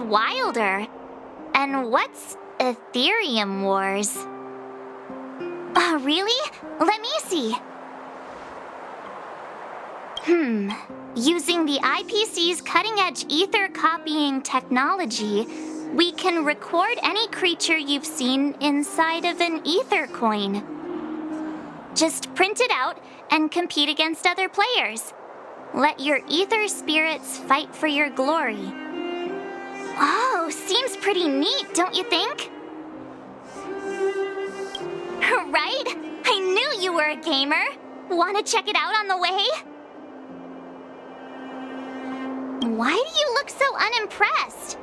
wilder. And what's Aetherium Wars? Oh, really? Let me see. Using the IPC's cutting-edge ether copying technology, we can record any creature you've seen inside of an ether coin. Just print it out and compete against other players. Let your ether spirits fight for your glory. Oh, seems pretty neat, don't you think? Right? I knew you were a gamer. Want to check it out on the way? Why do you look so unimpressed?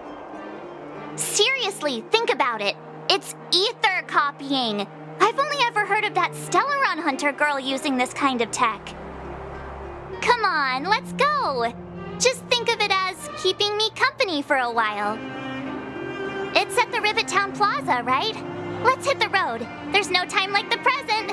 Seriously, think about it. It's ether copying. I've only ever heard of that Stellaron Hunter girl using this kind of tech. Come on, let's go. Just think of it as keeping me company for a while. It's at the Rivet Town Plaza, right? Let's hit the road. There's no time like the present.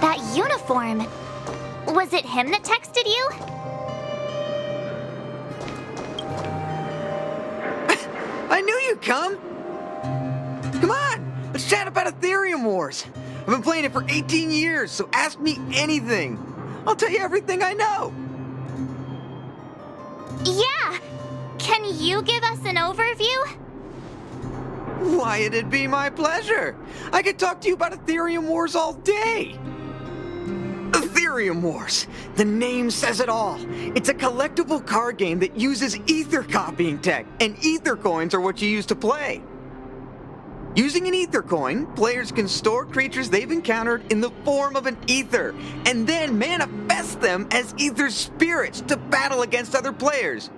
That uniform. Was it him that texted you? I knew you'd come! Come on, let's chat about Aetherium Wars. I've been playing it for 18 years, so ask me anything. I'll tell you everything I know. Yeah! Can you give us an overview? Why, it'd be my pleasure. I could talk to you about Aetherium Wars all day. Aetherium Wars. The name says it all. It's a collectible card game that uses ether copying tech, and ether coins are what you use to play. Using an ether coin, players can store creatures they've encountered in the form of an ether, and then manifest them as ether spirits to battle against other players.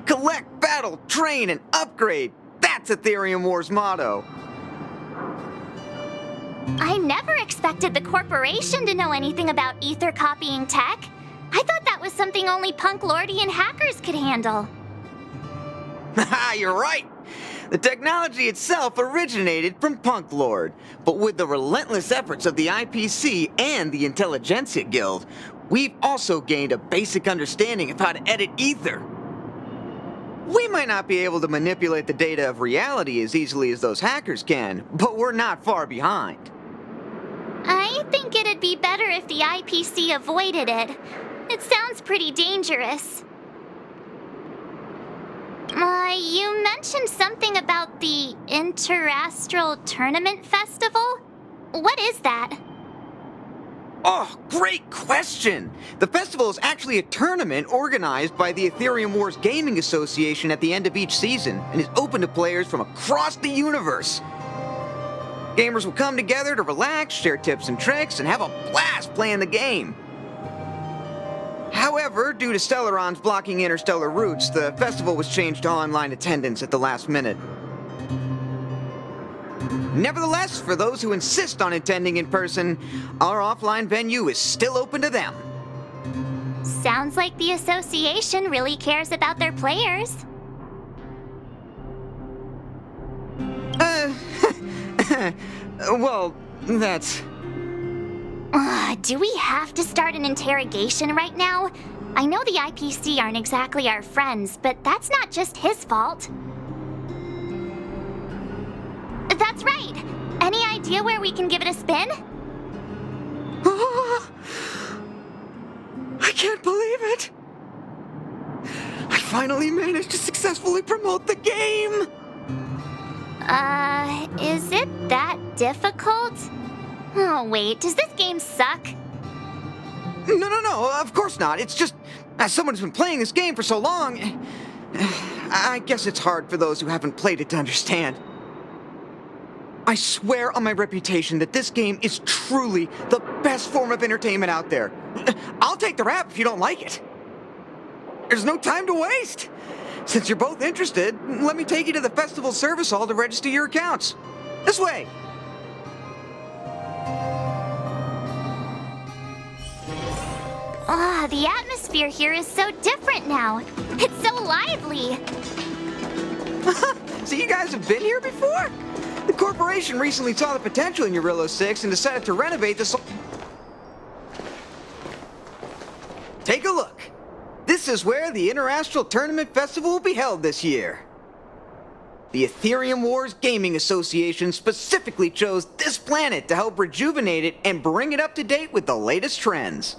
Collect, battle, train, and upgrade. That's Aetherium Wars' motto. I never expected the corporation to know anything about ether copying tech. I thought that was something only punk lordy and hackers could handle. Haha, you're right. The technology itself originated from Punk Lord, but with the relentless efforts of the IPC and the Intelligentsia Guild, we've also gained a basic understanding of how to edit ether. We might not be able to manipulate the data of reality as easily as those hackers can, but we're not far behind. I think it'd be better if the IPC avoided it. It sounds pretty dangerous. You mentioned something about the Interastral Tournament Festival? What is that? Oh, great question! The festival is actually a tournament organized by the Aetherium Wars Gaming Association at the end of each season, and is open to players from across the universe. Gamers will come together to relax, share tips and tricks, and have a blast playing the game. However, due to Stellarons blocking interstellar routes, the festival was changed to online attendance at the last minute. Nevertheless, for those who insist on attending in person, our offline venue is still open to them. Sounds like the association really cares about their players. Well, that's... Do we have to start an interrogation right now? I know the IPC aren't exactly our friends, but that's not just his fault. That's right! Any idea where we can give it a spin? I can't believe it! I finally managed to successfully promote the game! Is it that difficult? Oh, wait, does this game suck? No, of course not. It's just, as someone who's been playing this game for so long, I guess it's hard for those who haven't played it to understand. I swear on my reputation that this game is truly the best form of entertainment out there. I'll take the rap if you don't like it. There's no time to waste. Since you're both interested, let me take you to the festival service hall to register your accounts. This way. The atmosphere here is so different now. It's so lively. So you guys have been here before? The corporation recently saw the potential in Eurillo 6 and decided to renovate the Take a look. This is where the Interastral Tournament Festival will be held this year. The Aetherium Wars Gaming Association specifically chose this planet to help rejuvenate it and bring it up to date with the latest trends.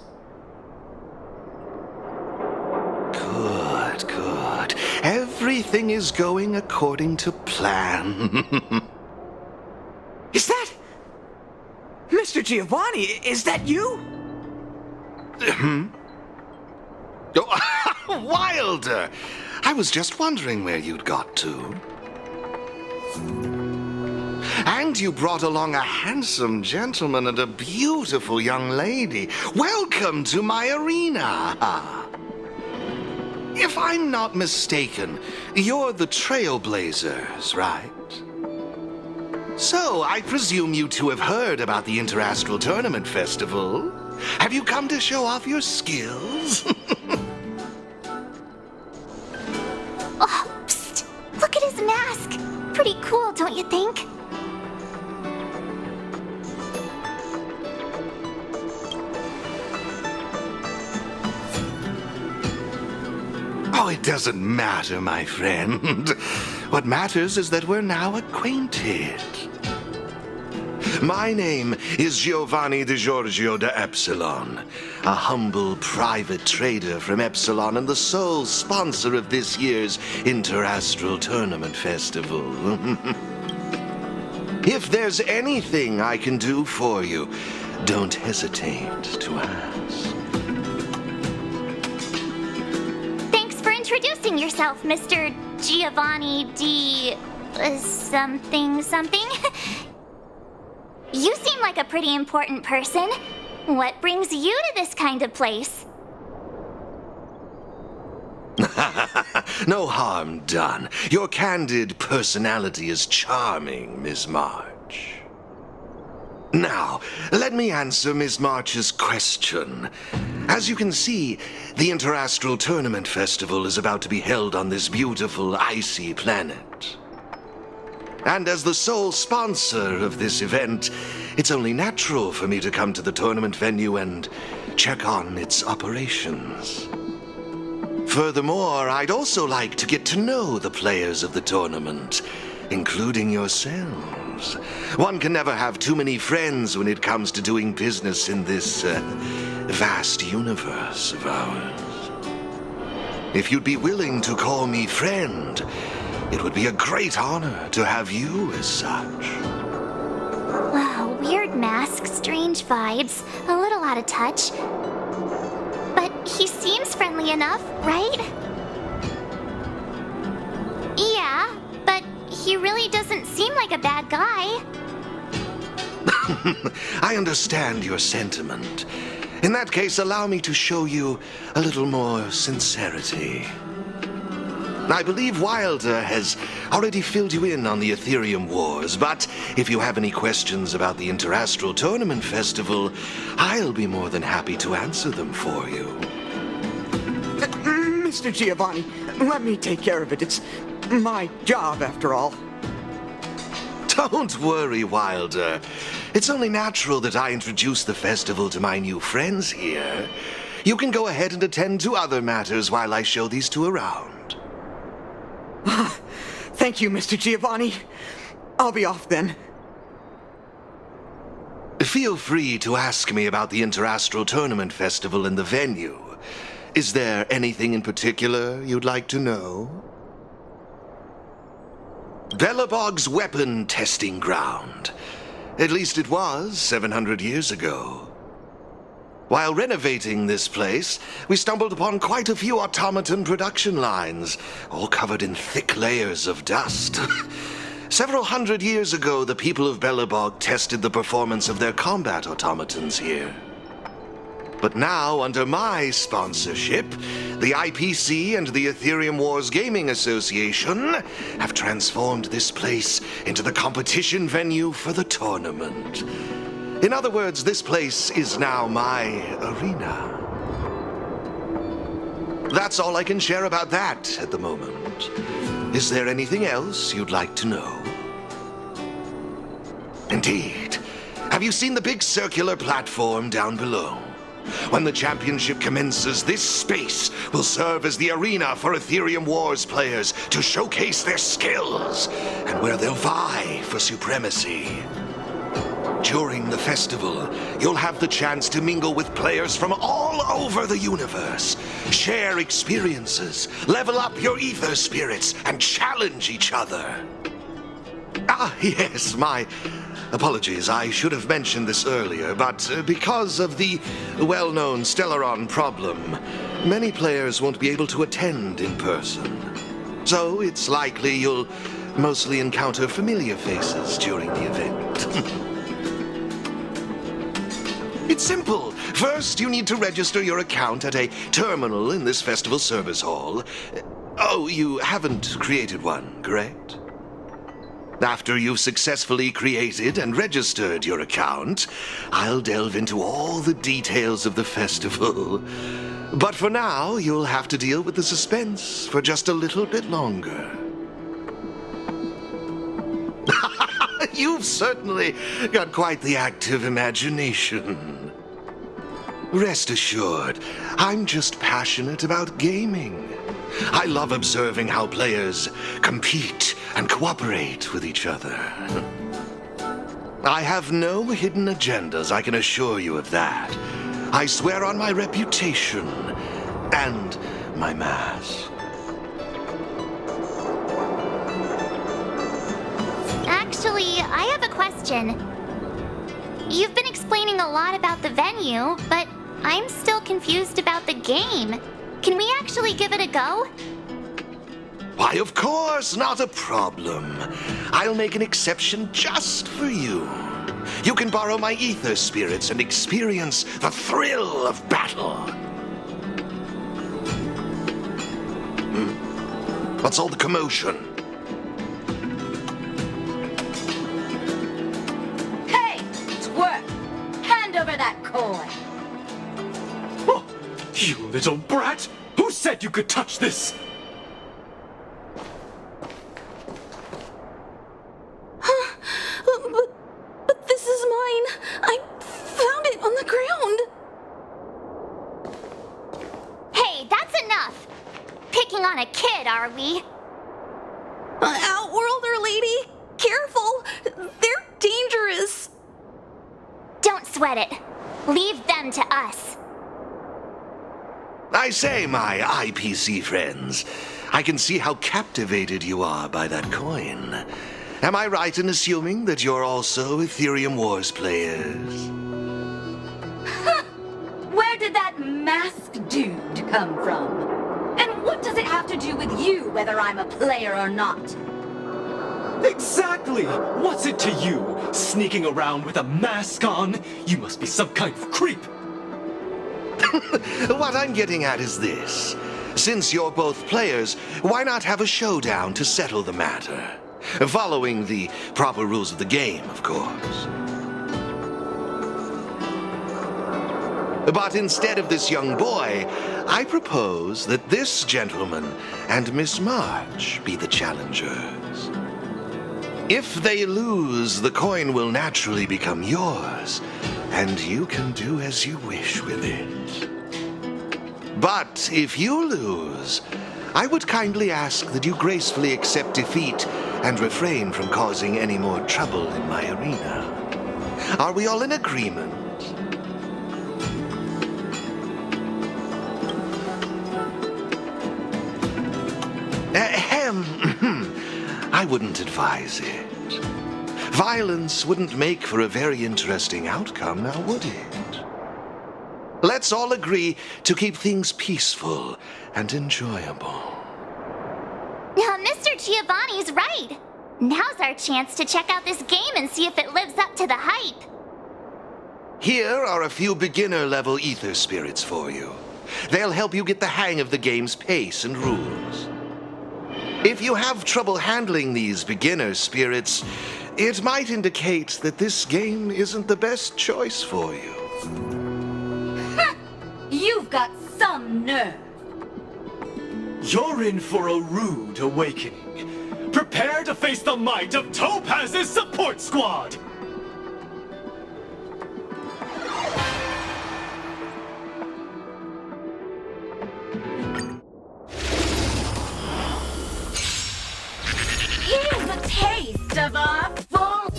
Good. Everything is going according to plan. Is that... Mr. Giovanni, is that you? Oh, Wilder! I was just wondering where you'd got to. And you brought along a handsome gentleman and a beautiful young lady. Welcome to my arena! If I'm not mistaken, you're the Trailblazers, right? So, I presume you two have heard about the Interastral Tournament Festival. Have you come to show off your skills? Oh, psst! Look at his mask! Pretty cool, don't you think? Oh, it doesn't matter, my friend. What matters is that we're now acquainted. My name is Giovanni Di Giorgio de Epsilon, a humble private trader from Epsilon and the sole sponsor of this year's Interastral Tournament Festival. If there's anything I can do for you, don't hesitate to ask. Thanks for introducing yourself, Mr. Giovanni D... something. You seem like a pretty important person. What brings you to this kind of place? No harm done. Your candid personality is charming, Miss March. Now, let me answer Miss March's question. As you can see, the Interastral Tournament Festival is about to be held on this beautiful, icy planet. And as the sole sponsor of this event, it's only natural for me to come to the tournament venue and check on its operations. Furthermore, I'd also like to get to know the players of the tournament, including yourselves. One can never have too many friends when it comes to doing business in this vast universe of ours. If you'd be willing to call me friend, it would be a great honor to have you as such. Wow, weird mask, strange vibes, a little out of touch. But he seems friendly enough, right? Yeah, but he really doesn't seem like a bad guy. I understand your sentiment. In that case, allow me to show you a little more sincerity. I believe Wilder has already filled you in on the Aetherium Wars, but if you have any questions about the Interastral Tournament Festival, I'll be more than happy to answer them for you. Mr. Giovanni, let me take care of it. It's my job, after all. Don't worry, Wilder. It's only natural that I introduce the festival to my new friends here. You can go ahead and attend to other matters while I show these two around. Thank you, Mr. Giovanni. I'll be off then. Feel free to ask me about the Interastral Tournament Festival and the venue. Is there anything in particular you'd like to know? Belobog's weapon testing ground. At least it was 700 years ago. While renovating this place, we stumbled upon quite a few automaton production lines, all covered in thick layers of dust. Several hundred years ago, the people of Belobog tested the performance of their combat automatons here. But now, under my sponsorship, the IPC and the Aetherium Wars Gaming Association have transformed this place into the competition venue for the tournament. In other words, this place is now my arena. That's all I can share about that at the moment. Is there anything else you'd like to know? Indeed. Have you seen the big circular platform down below? When the championship commences, this space will serve as the arena for Aetherium Wars players to showcase their skills and where they'll vie for supremacy. During the festival, you'll have the chance to mingle with players from all over the universe, share experiences, level up your ether spirits, and challenge each other. Ah, yes, my apologies. I should have mentioned this earlier, but because of the well-known Stellaron problem, many players won't be able to attend in person. So it's likely you'll mostly encounter familiar faces during the event. It's simple. First, you need to register your account at a terminal in this festival service hall. Oh, you haven't created one, correct? After you've successfully created and registered your account, I'll delve into all the details of the festival. But for now, you'll have to deal with the suspense for just a little bit longer. You've certainly got quite the active imagination. Rest assured, I'm just passionate about gaming. I love observing how players compete and cooperate with each other. I have no hidden agendas, I can assure you of that. I swear on my reputation and my mask. Actually, I have a question. You've been explaining a lot about the venue, but I'm still confused about the game. Can we actually give it a go? Why, of course, not a problem. I'll make an exception just for you. You can borrow my ether spirits and experience the thrill of battle. What's all the commotion? Hey, twerp! Hand over that coin! Oh, you little brat! Who said you could touch this? But this is mine. I found it on the ground. Hey, that's enough! Picking on a kid, are we? Outworlder lady, careful! They're dangerous. Don't sweat it. Leave them to us. I say, my IPC friends, I can see how captivated you are by that coin. Am I right in assuming that you're also Aetherium Wars players? Where did that masked dude come from? And what does it have to do with you, whether I'm a player or not? Exactly! What's it to you? Sneaking around with a mask on? You must be some kind of creep. What I'm getting at is this. Since you're both players, why not have a showdown to settle the matter? Following the proper rules of the game, of course. But instead of this young boy, I propose that this gentleman and Miss March be the challengers. If they lose, the coin will naturally become yours, and you can do as you wish with it. But if you lose, I would kindly ask that you gracefully accept defeat and refrain from causing any more trouble in my arena. Are we all in agreement? Ahem. I wouldn't advise it. Violence wouldn't make for a very interesting outcome, now would it? Let's all agree to keep things peaceful and enjoyable. Mr. Giovanni's right. Now's our chance to check out this game and see if it lives up to the hype. Here are a few beginner-level ether spirits for you. They'll help you get the hang of the game's pace and rules. If you have trouble handling these beginner spirits, it might indicate that this game isn't the best choice for you. You've got some nerve. You're in for a rude awakening. Prepare to face the might of Topaz's support squad! Here's a taste of our full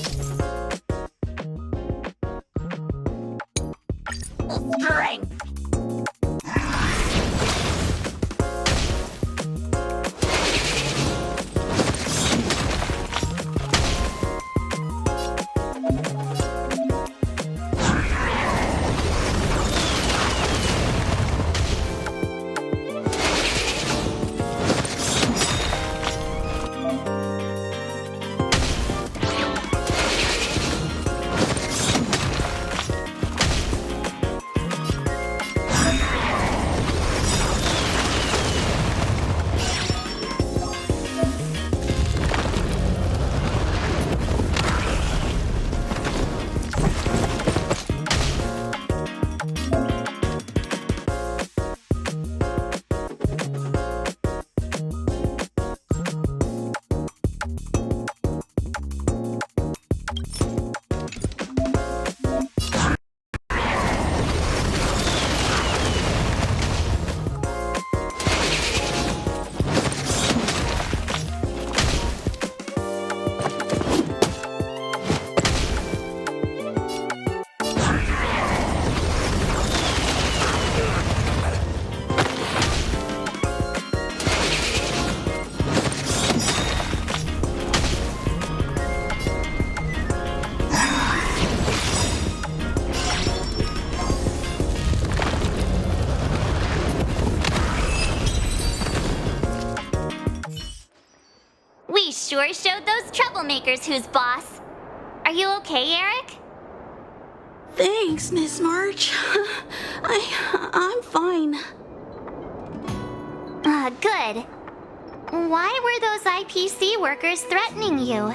strength. We sure showed those troublemakers who's boss. Are you okay, Eric? Thanks, Miss March. I'm fine. Good. Why were those IPC workers threatening you?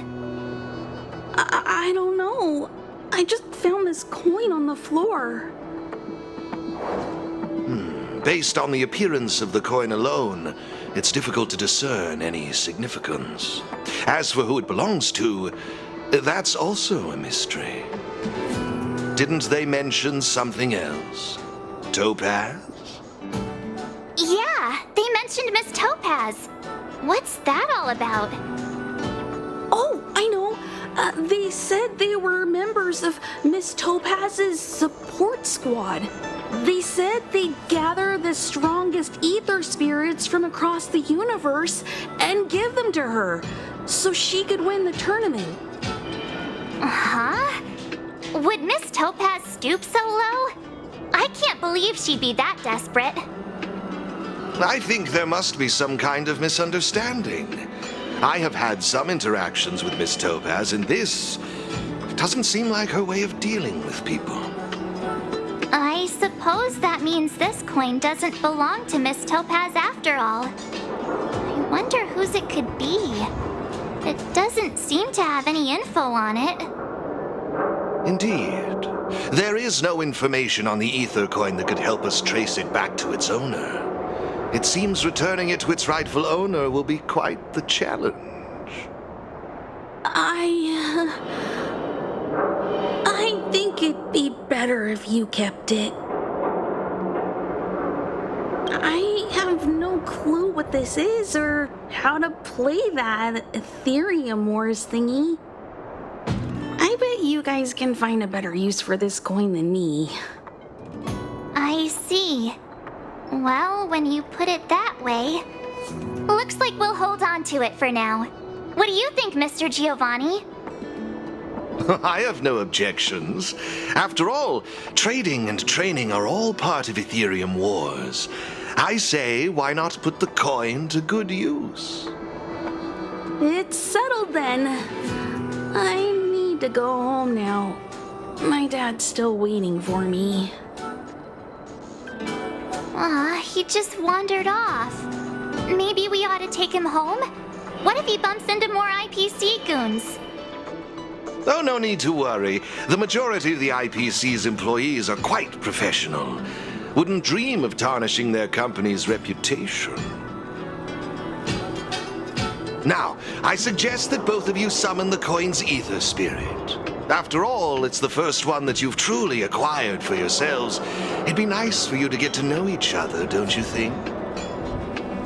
I don't know. I just found this coin on the floor. Based on the appearance of the coin alone, it's difficult to discern any significance. As for who it belongs to, that's also a mystery. Didn't they mention something else? Topaz? Yeah, they mentioned Miss Topaz. What's that all about? Oh, I know. They said they were members of Miss Topaz's support squad. They said they'd gather the strongest ether spirits from across the universe and give them to her so she could win the tournament. Huh? Would Miss Topaz stoop so low? I can't believe she'd be that desperate. I think there must be some kind of misunderstanding. I have had some interactions with Miss Topaz, and this doesn't seem like her way of dealing with people. I suppose that means this coin doesn't belong to Miss Topaz after all. I wonder whose it could be. It doesn't seem to have any info on it. Indeed. There is no information on the ether coin that could help us trace it back to its owner. It seems returning it to its rightful owner will be quite the challenge. I think it'd be better if you kept it. I have no clue what this is or how to play that Aetherium Wars thingy. I bet you guys can find a better use for this coin than me. I see. Well, when you put it that way, looks like we'll hold on to it for now. What do you think, Mr. Giovanni? I have no objections. After all, trading and training are all part of Aetherium Wars. I say, why not put the coin to good use? It's settled then. I need to go home now. My dad's still waiting for me. He just wandered off. Maybe we ought to take him home? What if he bumps into more IPC goons? Oh, no need to worry. The majority of the IPC's employees are quite professional. Wouldn't dream of tarnishing their company's reputation. Now, I suggest that both of you summon the coin's ether spirit. After all, it's the first one that you've truly acquired for yourselves. It'd be nice for you to get to know each other, don't you think?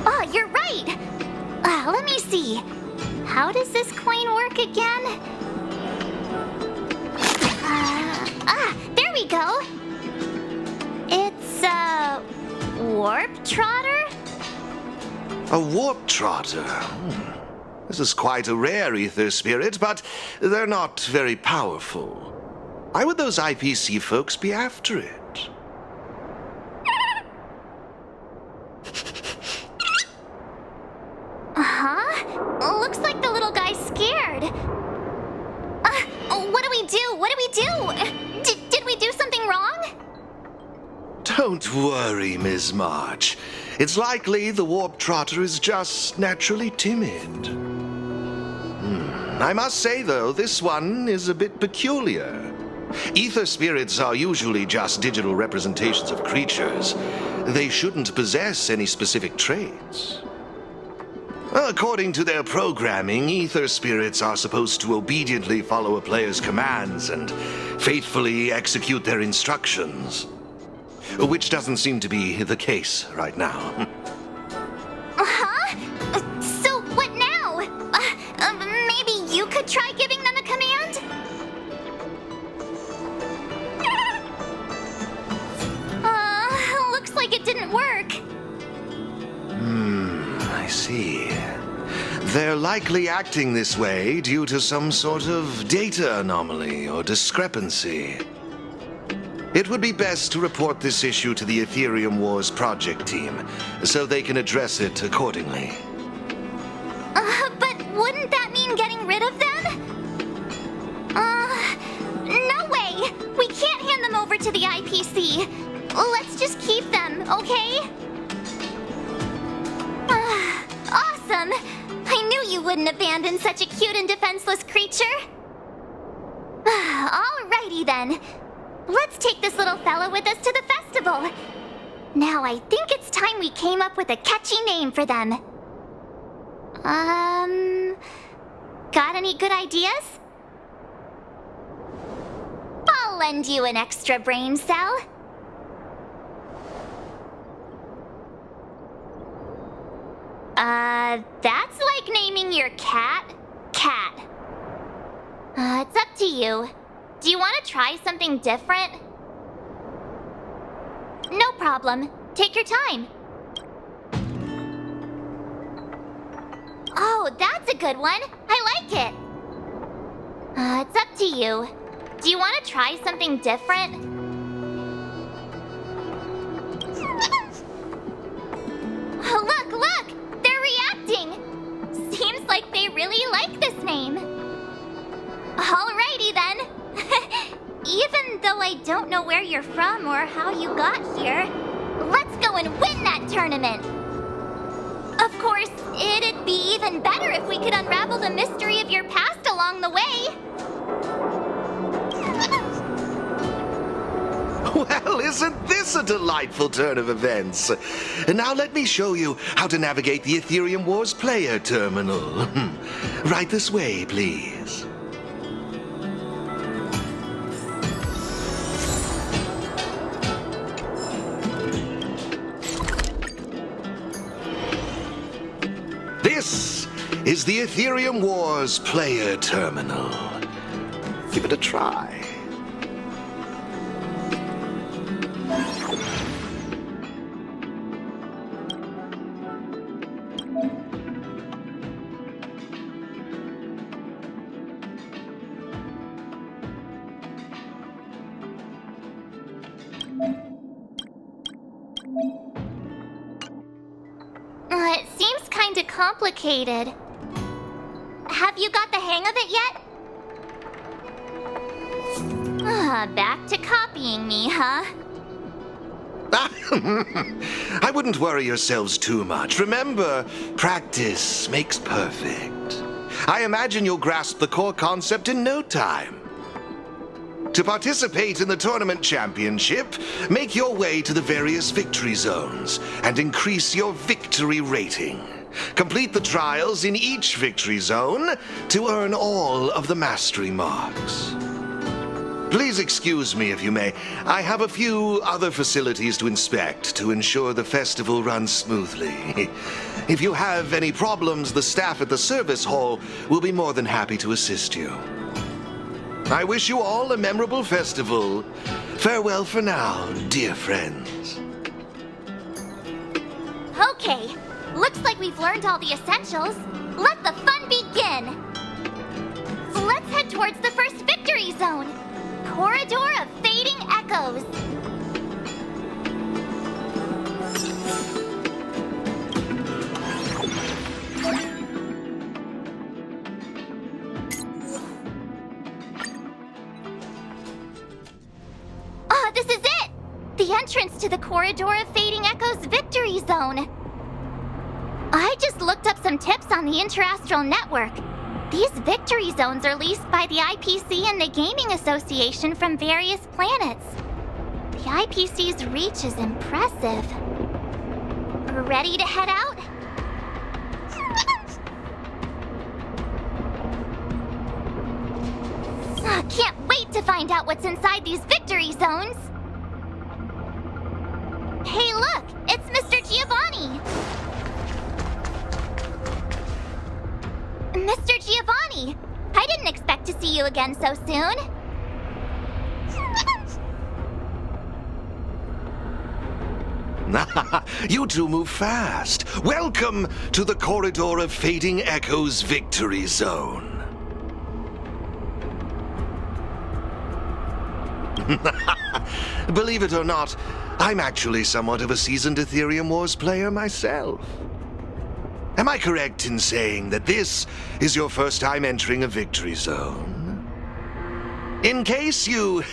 Oh, you're right! Let me see. How does this coin work again? There we go! It's a warp trotter? A warp trotter? This is quite a rare ether spirit, but they're not very powerful. Why would those IPC folks be after it? Looks like the little guy's scared. What do we do? What do we do? Did we do something wrong? Don't worry, Ms. March. It's likely the warp trotter is just naturally timid. I must say, though, this one is a bit peculiar. Ether spirits are usually just digital representations of creatures. They shouldn't possess any specific traits. According to their programming, ether spirits are supposed to obediently follow a player's commands and faithfully execute their instructions. Which doesn't seem to be the case right now. So what now? Maybe you could try giving them a command? Looks like it didn't work. I see. They're likely acting this way due to some sort of data anomaly or discrepancy. It would be best to report this issue to the Aetherium Wars project team, so they can address it accordingly. But wouldn't that mean getting rid of them? No way! We can't hand them over to the IPC. Let's just keep them, okay? Awesome! I knew you wouldn't abandon such a cute and defenseless creature. Alrighty then. Let's take this little fella with us to the festival. Now I think it's time we came up with a catchy name for them. Got any good ideas? I'll lend you an extra brain cell. That's like naming your cat, Cat. It's up to you. Do you want to try something different? No problem. Take your time. Oh, that's a good one. I like it. It's up to you. Do you want to try something different? Look, look! They're reacting! Seems like they really like this name. Alrighty then. Even though I don't know where you're from or how you got here, let's go and win that tournament! Of course, it'd be even better if we could unravel the mystery of your past along the way. Well, isn't this a delightful turn of events? Now let me show you how to navigate the Aetherium Wars player terminal. Right this way, please. This is the Aetherium Wars player terminal. Give it a try. It seems kinda complicated. Have you got the hang of it yet? Back to copying me, huh? I wouldn't worry yourselves too much. Remember, practice makes perfect. I imagine you'll grasp the core concept in no time. To participate in the tournament championship, make your way to the various victory zones and increase your victory rating. Complete the trials in each victory zone to earn all of the mastery marks. Please excuse me if you may. I have a few other facilities to inspect to ensure the festival runs smoothly. If you have any problems, the staff at the service hall will be more than happy to assist you. I wish you all a memorable festival. Farewell for now, dear friends. Okay, looks like we've learned all the essentials. Let the fun begin! Let's head towards the first victory zone. Corridor of Fading Echoes. Ah, this is it! The entrance to the Corridor of Fading Echoes Victory Zone. I just looked up some tips on the Interastral Network. These victory zones are leased by the IPC and the Gaming Association from various planets. The IPC's reach is impressive. Ready to head out? Can't wait to find out what's inside these victory zones. Hey, look! It's Mr. Giovanni! Mr. Giovanni! I didn't expect to see you again so soon. You two move fast. Welcome to the Corridor of Fading Echoes Victory Zone. Believe it or not, I'm actually somewhat of a seasoned Aetherium Wars player myself. Am I correct in saying that this is your first time entering a victory zone? In case you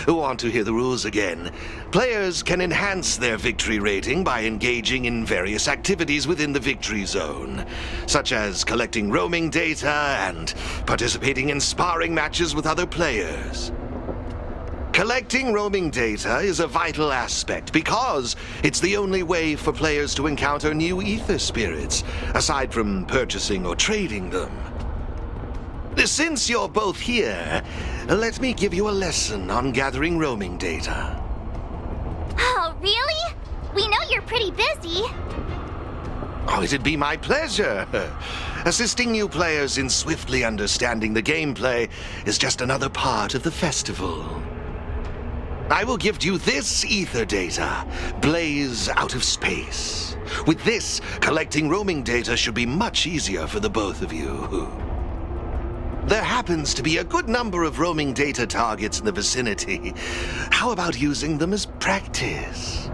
want to hear the rules again, players can enhance their victory rating by engaging in various activities within the victory zone, such as collecting roaming data and participating in sparring matches with other players. Collecting roaming data is a vital aspect because it's the only way for players to encounter new ether spirits, aside from purchasing or trading them. Since you're both here, let me give you a lesson on gathering roaming data. Oh, really? We know you're pretty busy. Oh, it'd be my pleasure. Assisting new players in swiftly understanding the gameplay is just another part of the festival. I will gift you this ether data, Blaze Out of Space. With this, collecting roaming data should be much easier for the both of you. There happens to be a good number of roaming data targets in the vicinity. How about using them as practice?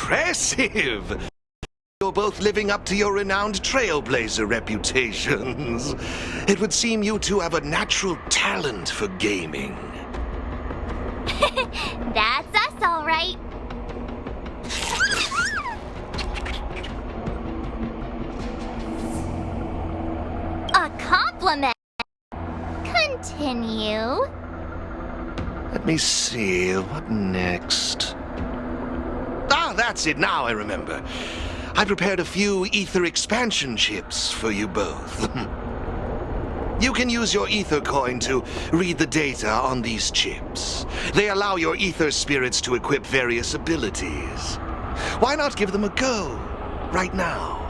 Impressive! You're both living up to your renowned Trailblazer reputations. It would seem you two have a natural talent for gaming. That's us, all right. A compliment. Continue. Let me see, what next? Ah, that's it, now I remember. I prepared a few ether expansion chips for you both. You can use your ether coin to read the data on these chips. They allow your ether spirits to equip various abilities. Why not give them a go right now?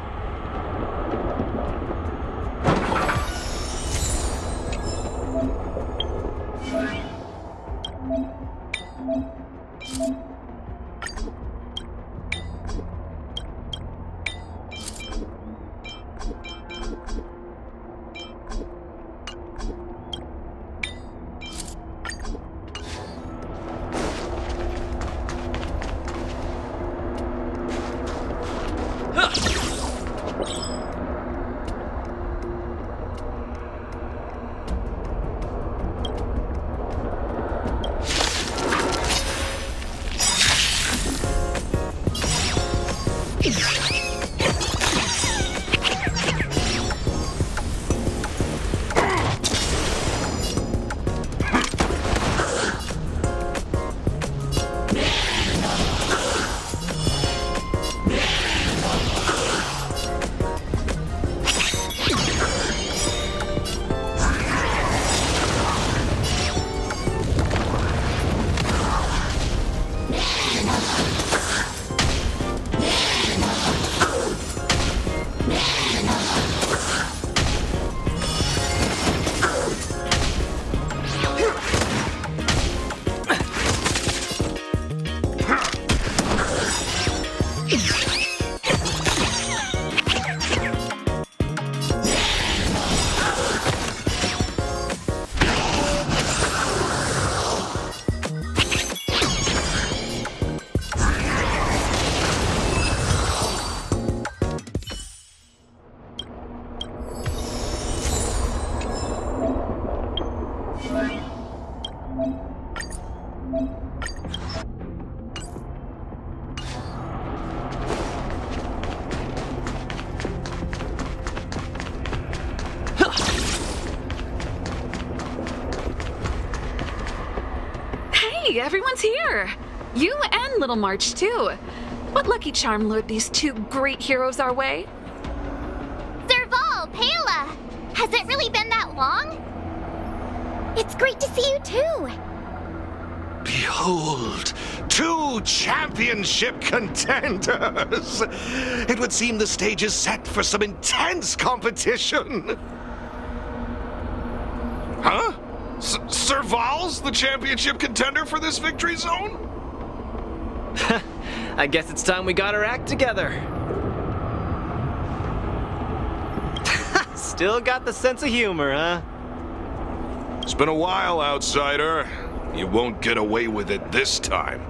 Hey, everyone's here! You and Little March, too. What lucky charm lured these two great heroes our way? Serval, Pela! Has it really been that long? It's great to see you too. Behold, two championship contenders! It would seem the stage is set for some intense competition. Huh? Serval's the championship contender for this victory zone? I guess it's time we got our act together. Still got the sense of humor, huh? It's been a while, outsider. You won't get away with it this time.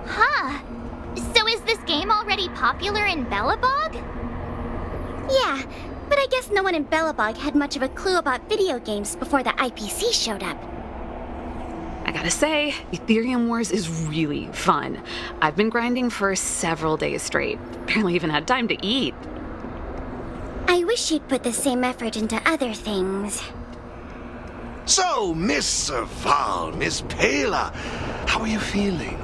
Huh. So is this game already popular in Belobog? Yeah, but I guess no one in Belobog had much of a clue about video games before the IPC showed up. I gotta say, Aetherium Wars is really fun. I've been grinding for several days straight. Barely even had time to eat. I wish you'd put the same effort into other things. So, Miss Serval, Miss Pela, how are you feeling?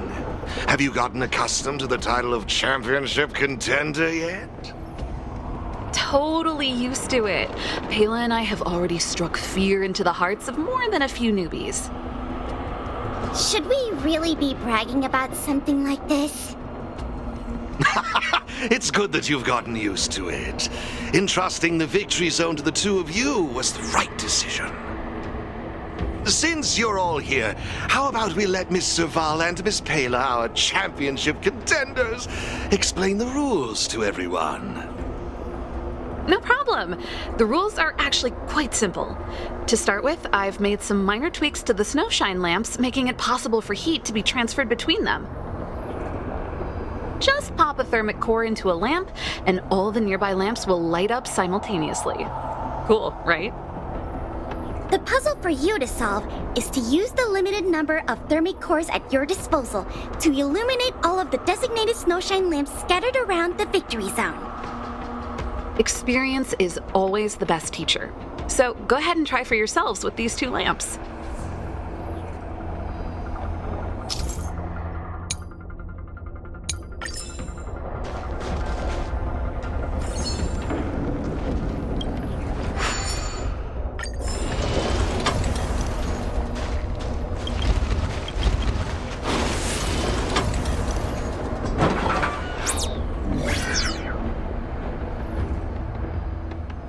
Have you gotten accustomed to the title of championship contender yet? Totally used to it. Pela and I have already struck fear into the hearts of more than a few newbies. Should we really be bragging about something like this? It's good that you've gotten used to it. Entrusting the victory zone to the two of you was the right decision. Since you're all here, how about we let Miss Serval and Miss Pela, our championship contenders, explain the rules to everyone? No problem. The rules are actually quite simple. To start with, I've made some minor tweaks to the snowshine lamps, making it possible for heat to be transferred between them. Just pop a thermic core into a lamp, and all the nearby lamps will light up simultaneously. Cool, right? The puzzle for you to solve is to use the limited number of thermic cores at your disposal to illuminate all of the designated snowshine lamps scattered around the victory zone. Experience is always the best teacher. So go ahead and try for yourselves with these 2 lamps.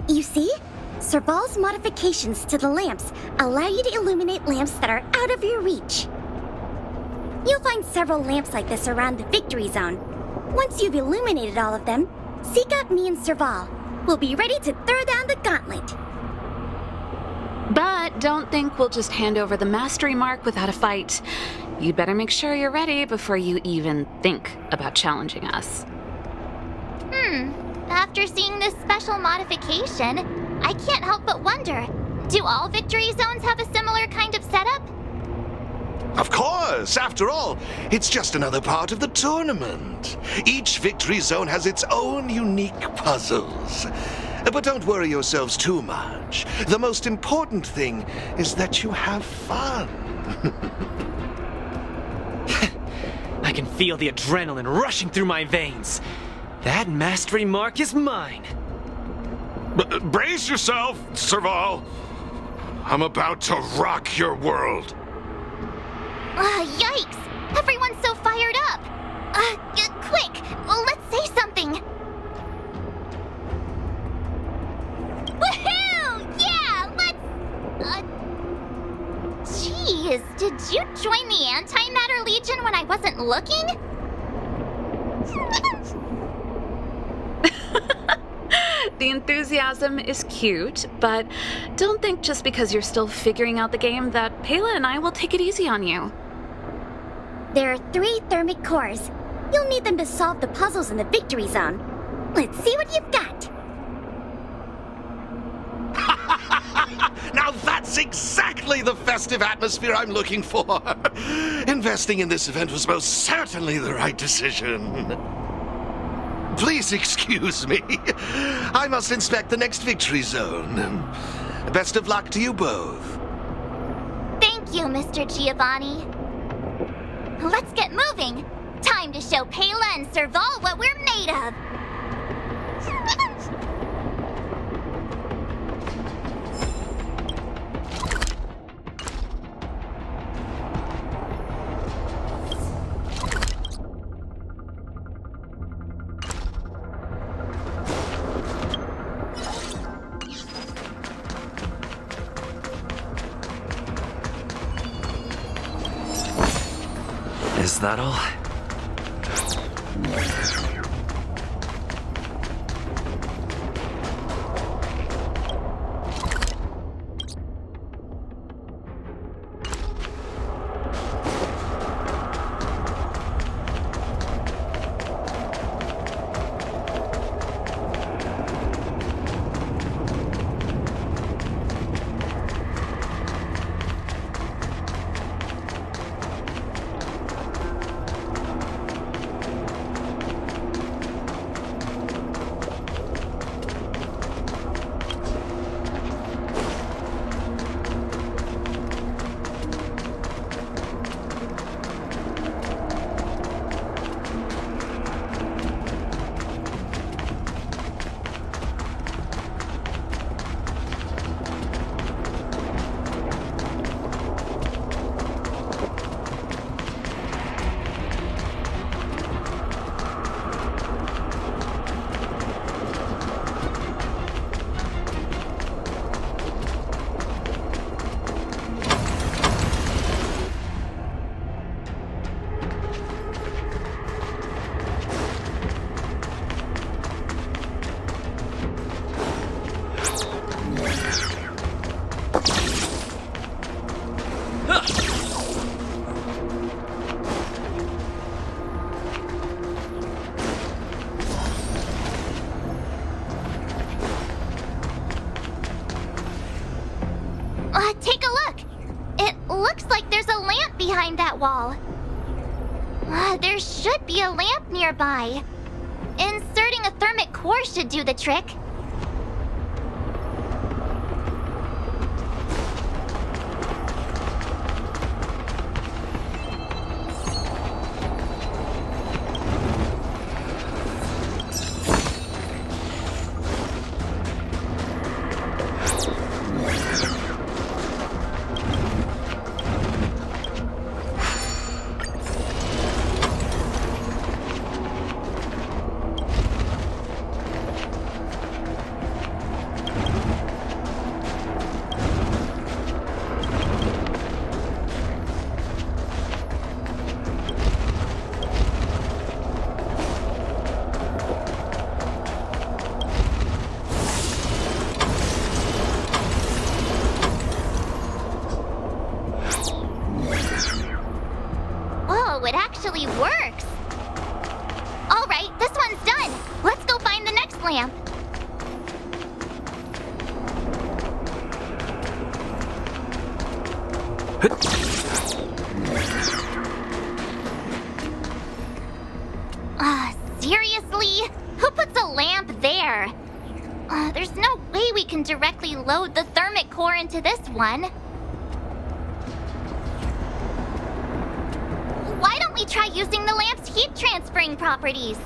You see? Serval's modifications to the lamps allow you to illuminate lamps that are out of your reach. You'll find several lamps like this around the victory zone. Once you've illuminated all of them, seek out me and Serval. We'll be ready to throw down the gauntlet. But don't think we'll just hand over the mastery mark without a fight. You'd better make sure you're ready before you even think about challenging us. After seeing this special modification, I can't help but wonder, do all victory zones have a similar kind of setup? Of course! After all, it's just another part of the tournament. Each victory zone has its own unique puzzles. But don't worry yourselves too much. The most important thing is that you have fun. I can feel the adrenaline rushing through my veins. That mastery mark is mine. Brace yourself, Serval. I'm about to rock your world. Yikes! Everyone's so fired up! Quick! Let's say something! Woohoo! Yeah, let's... Jeez, did you join the Antimatter Legion when I wasn't looking? The enthusiasm is cute, but don't think just because you're still figuring out the game that Pela and I will take it easy on you. There are 3 thermic cores. You'll need them to solve the puzzles in the victory zone. Let's see what you've got. Now that's exactly the festive atmosphere I'm looking for. Investing in this event was most certainly the right decision. Please excuse me. I must inspect the next victory zone. Best of luck to you both. Thank you, Mr. Giovanni. Let's get moving. Time to show Pela and Serval what we're made of. Is that all? behind that wall. There should be a lamp nearby. Inserting a thermic core should do the trick. It actually works! Alright, this one's done! Let's go find the next lamp! Seriously? Who puts a lamp there? There's no way we can directly load the thermic core into this one. Why don't we try using the lamp's heat transferring properties?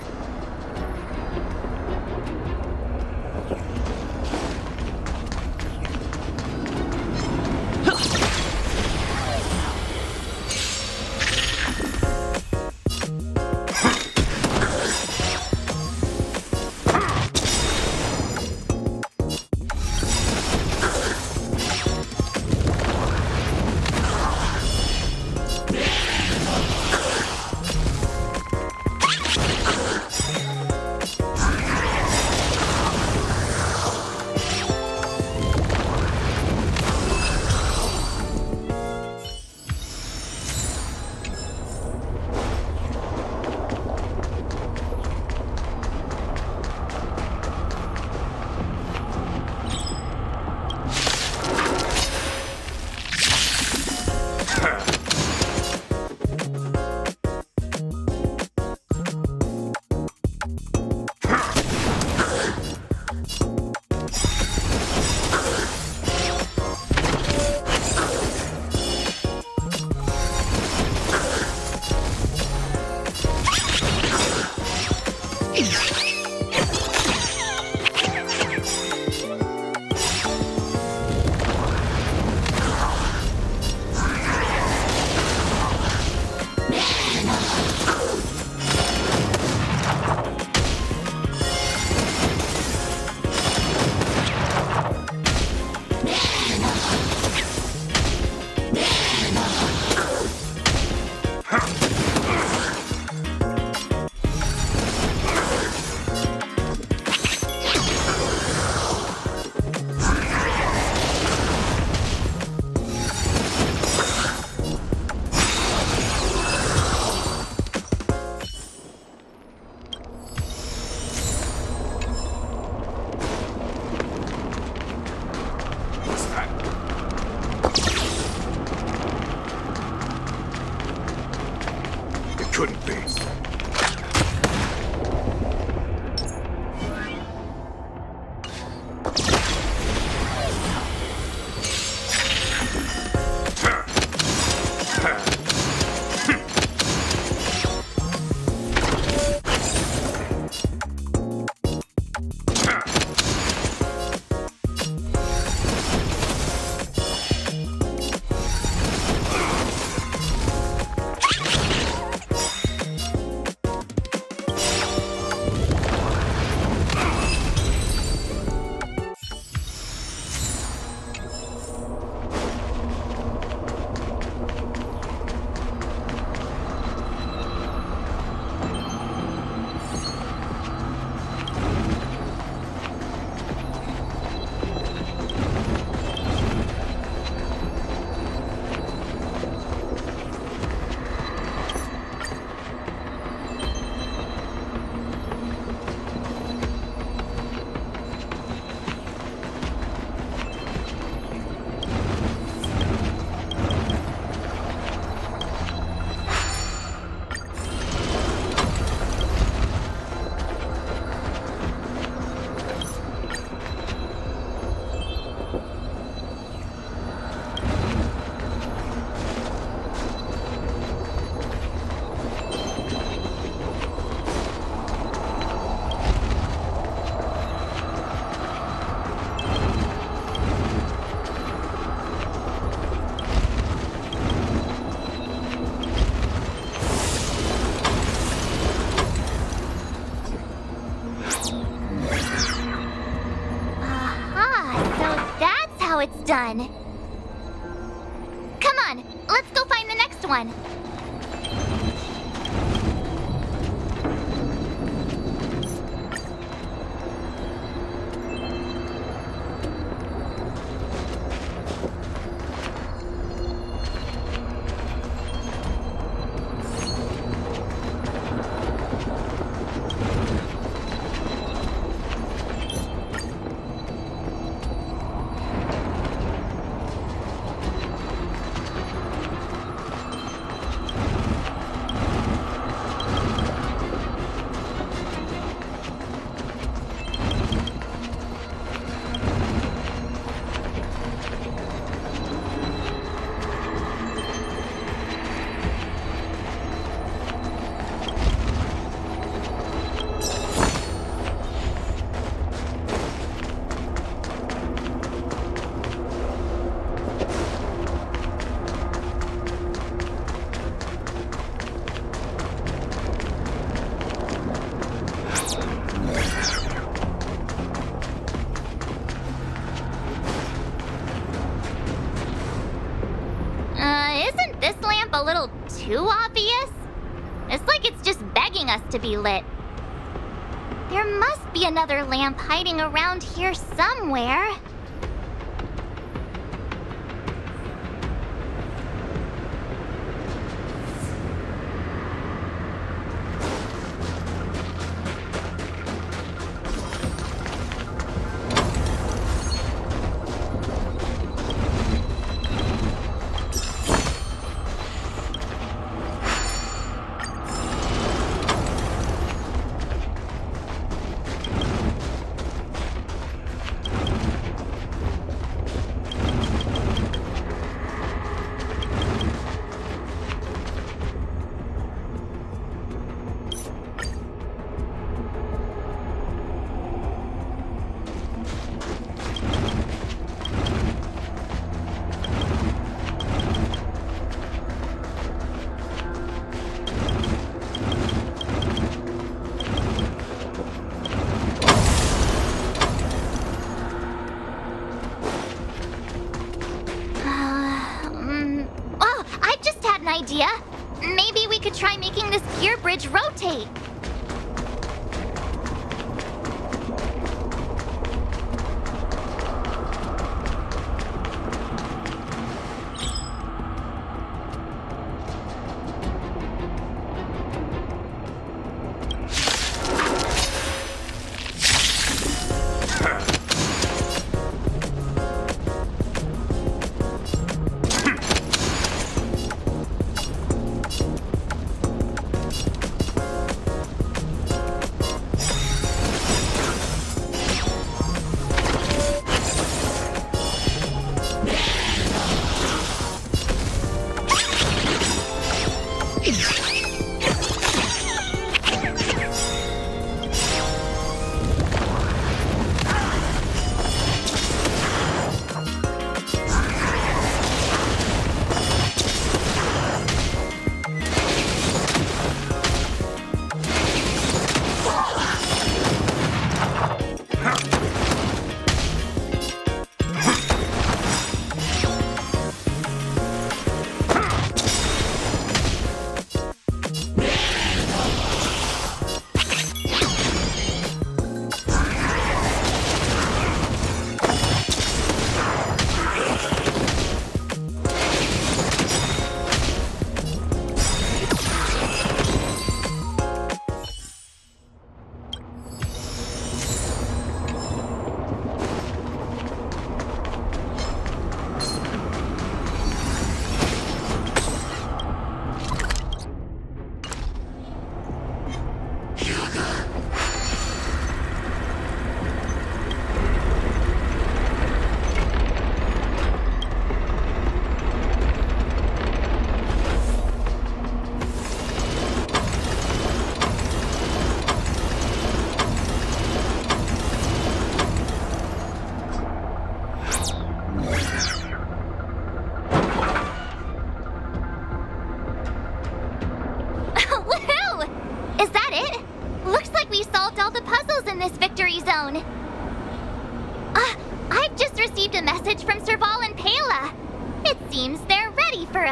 Couldn't be. done. Come on, let's go find the next one. Isn't this lamp a little too obvious? It's like it's just begging us to be lit. There must be another lamp hiding around here somewhere. Idea. Maybe we could try making this gear bridge rotate.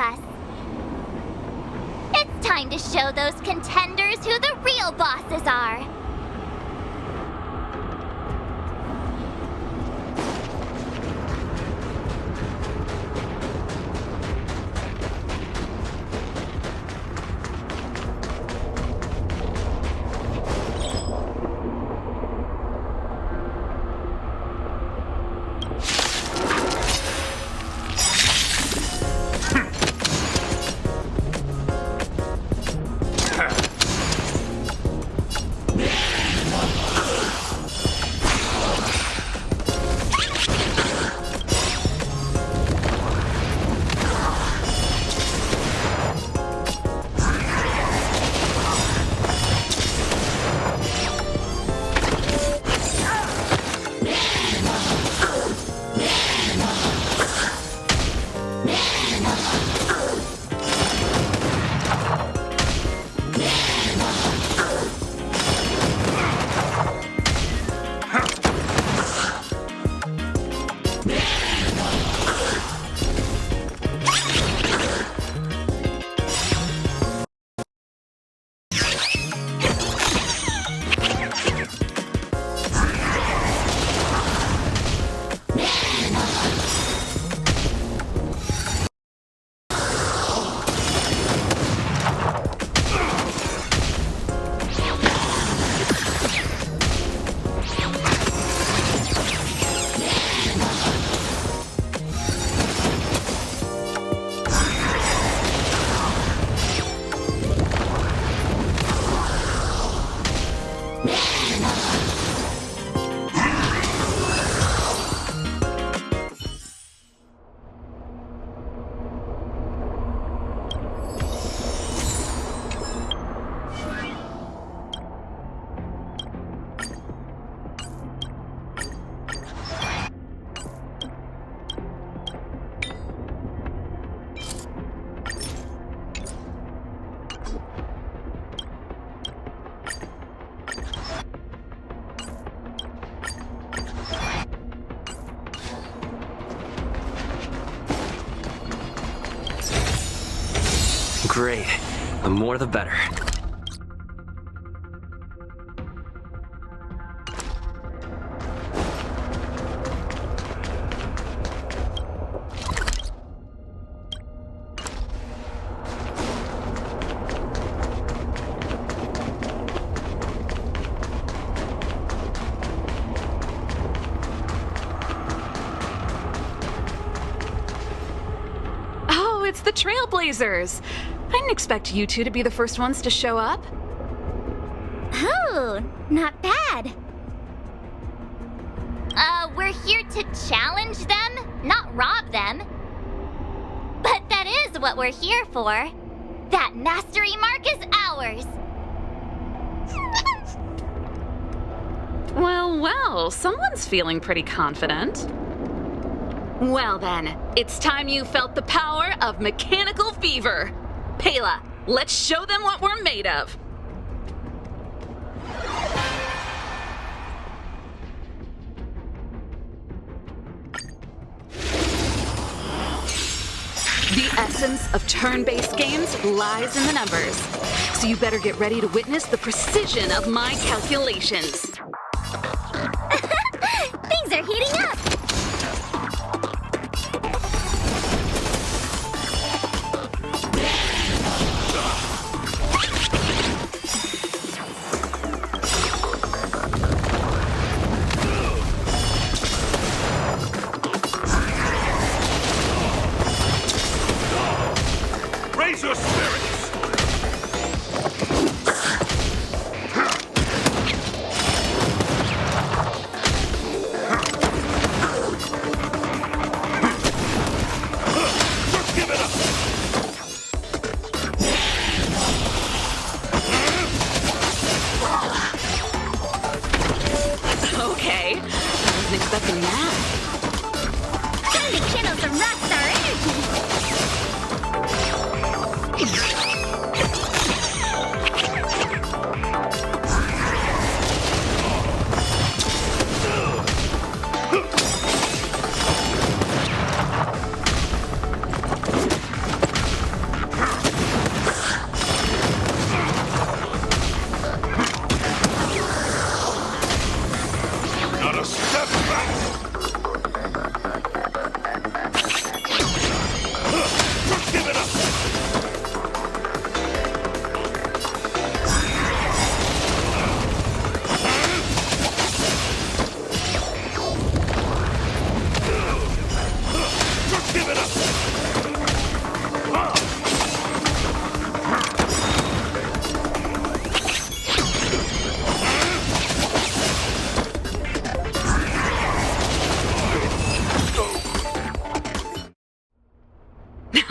us. It's time to show those contenders who the real bosses are. Great. The more the better. Oh, it's the Trailblazers. I didn't expect you two to be the first ones to show up. Oh, not bad. We're here to challenge them, not rob them. But that is what we're here for. That mastery mark is ours. Well, someone's feeling pretty confident. Well then, it's time you felt the power of mechanical fever. Pela, let's show them what we're made of. The essence of turn-based games lies in the numbers, so you better get ready to witness the precision of my calculations. Things are heating up. Raise your spirits! Give it up! Okay, I wasn't expecting that. Time to channel some rockstar energy.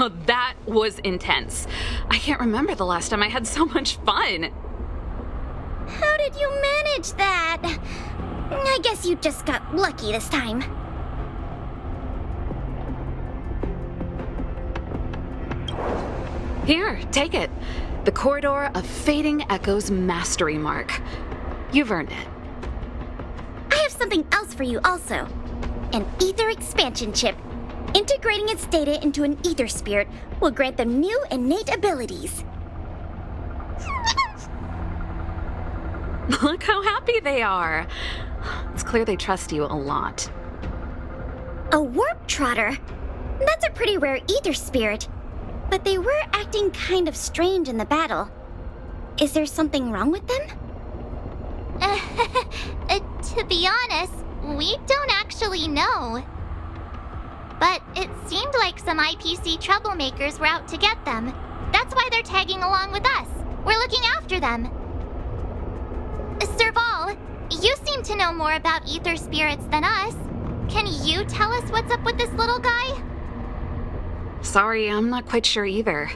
Now that was intense. I can't remember the last time I had so much fun. How did you manage that? I guess you just got lucky this time. Here, take it. The Corridor of Fading Echoes Mastery Mark. You've earned it. I have something else for you also. An Aether expansion chip. Integrating its data into an Aether spirit will grant them new innate abilities. Look how happy they are. It's clear they trust you a lot. A warp trotter? That's a pretty rare Aether spirit. But they were acting kind of strange in the battle. Is there something wrong with them? To be honest, we don't actually know. But it seemed like some IPC troublemakers were out to get them. That's why they're tagging along with us. We're looking after them. Serval, you seem to know more about Aether spirits than us. Can you tell us what's up with this little guy? Sorry, I'm not quite sure either.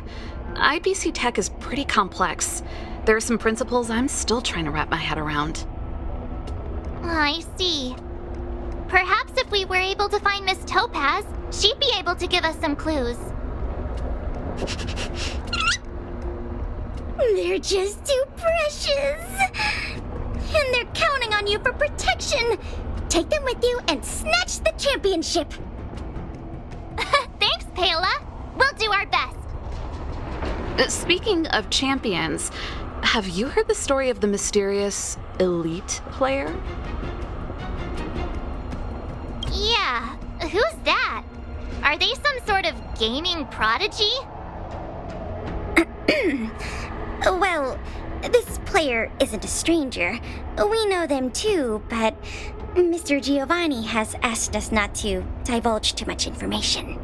IPC tech is pretty complex. There are some principles I'm still trying to wrap my head around. I see. Perhaps if we were able to find Miss Topaz, she'd be able to give us some clues. They're just too precious. And they're counting on you for protection. Take them with you and snatch the championship. Thanks, Paola. We'll do our best. Speaking of champions, have you heard the story of the mysterious elite player? Yeah, who's that? Are they some sort of gaming prodigy? Well, this player isn't a stranger. We know them too, but Mr. Giovanni has asked us not to divulge too much information.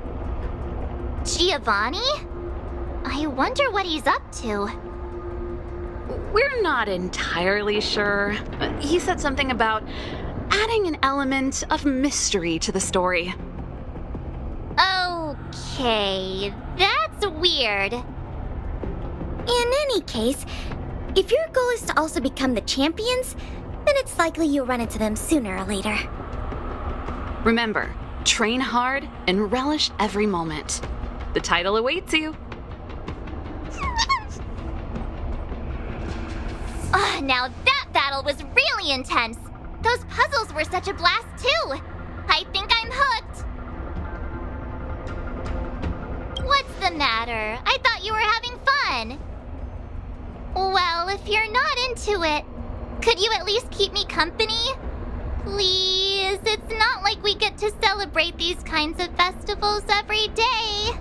Giovanni? I wonder what he's up to. We're not entirely sure. He said something about adding an element of mystery to the story. Okay, that's weird. In any case, if your goal is to also become the champions, then it's likely you'll run into them sooner or later. Remember, train hard and relish every moment. The title awaits you. Now that battle was really intense. Those puzzles were such a blast too. I think I'm hooked. What's the matter? I thought you were having fun. Well, if you're not into it, could you at least keep me company? Please, it's not like we get to celebrate these kinds of festivals every day.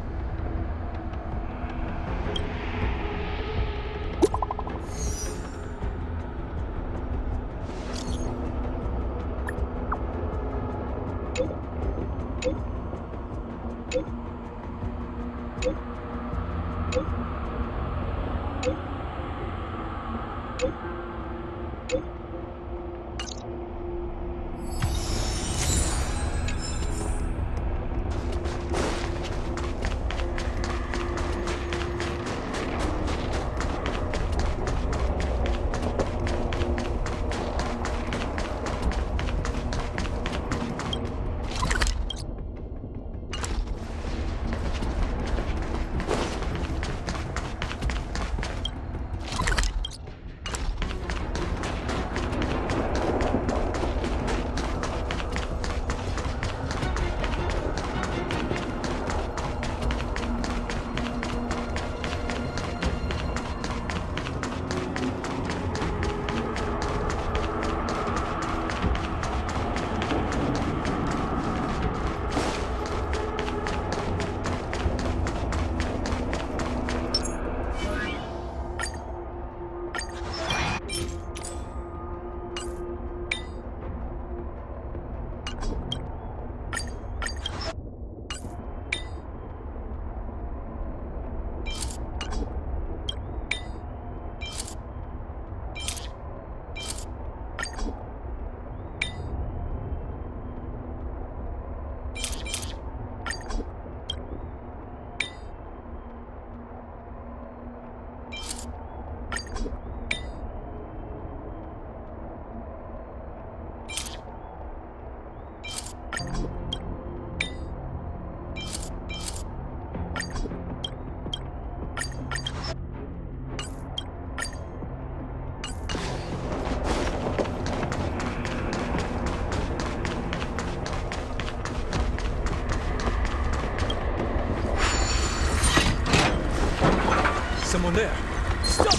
someone there. Stop!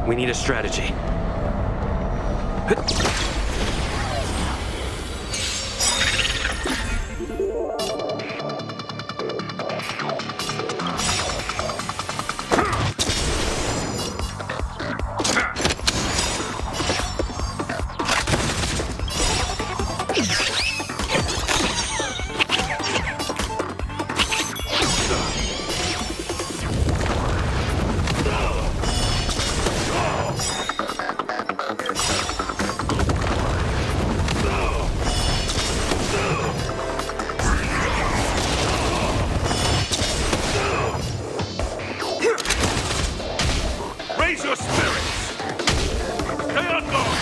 We need a strategy. Raise your spirits! Stay on guard!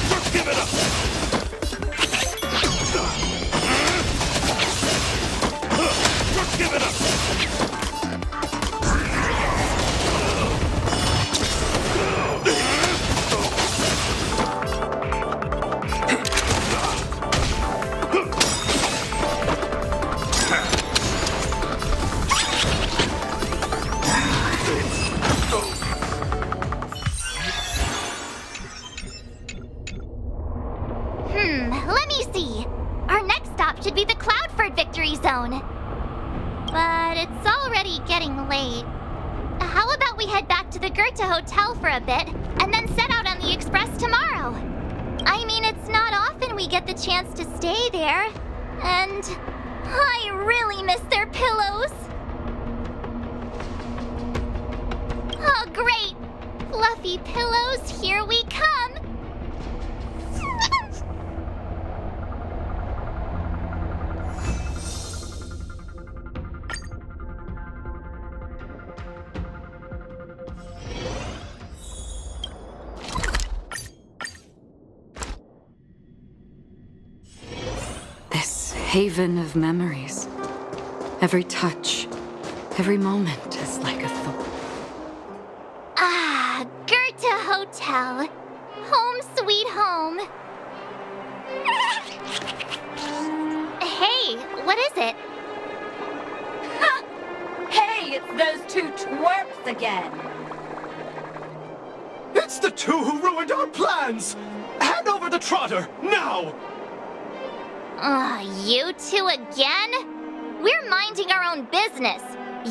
Just give it up! Just give it up! Let me see. Our next stop should be the Cloudford Victory Zone. But it's already getting late. How about we head back to the Goethe Hotel for a bit, and then set out on the Express tomorrow? I mean, it's not often we get the chance to stay there. And I really miss their pillows. Oh, great! Fluffy pillows, here we come! haven of memories. Every touch, every moment is like a thought. Ah, Goethe Hotel. Home sweet home. Hey, what is it? Hey, it's those two twerps again! It's the two who ruined our plans! Hand over the trotter, now! You two again? We're minding our own business.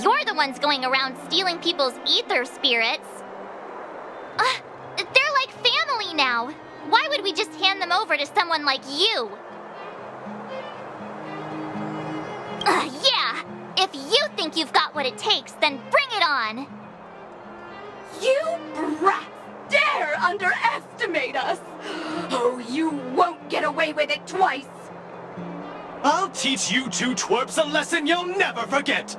You're the ones going around stealing people's ether spirits. They're like family now. Why would we just hand them over to someone like you? Yeah! If you think you've got what it takes, then bring it on! You brats dare underestimate us! Oh, you won't get away with it twice! I'll teach you two twerps a lesson you'll never forget!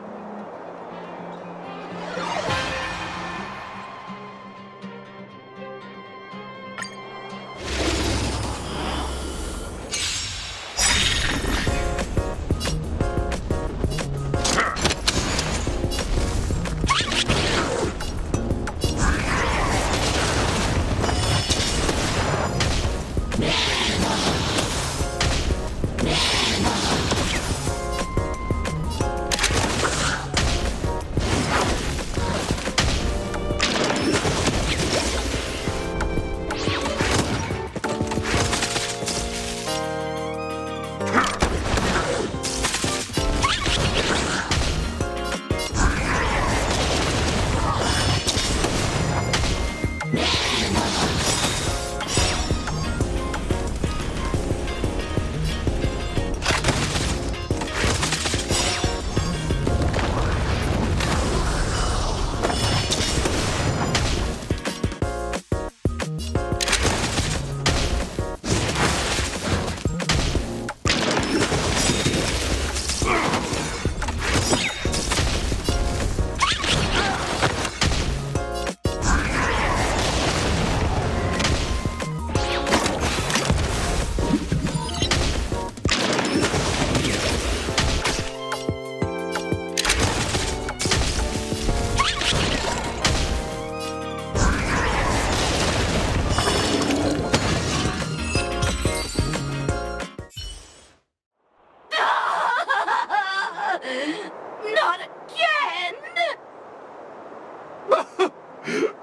Not again!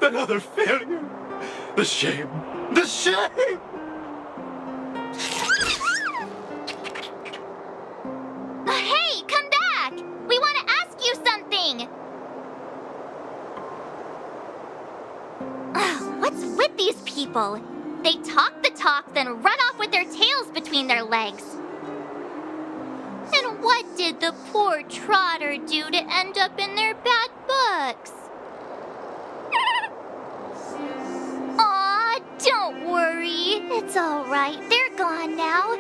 Another failure! The shame! The shame! Hey, come back! We want to ask you something! What's with these people? They talk the talk, then run off with their tails between their legs. And what did the poor trotter do to end up in their bad books? Aw, don't worry. It's all right. They're gone now.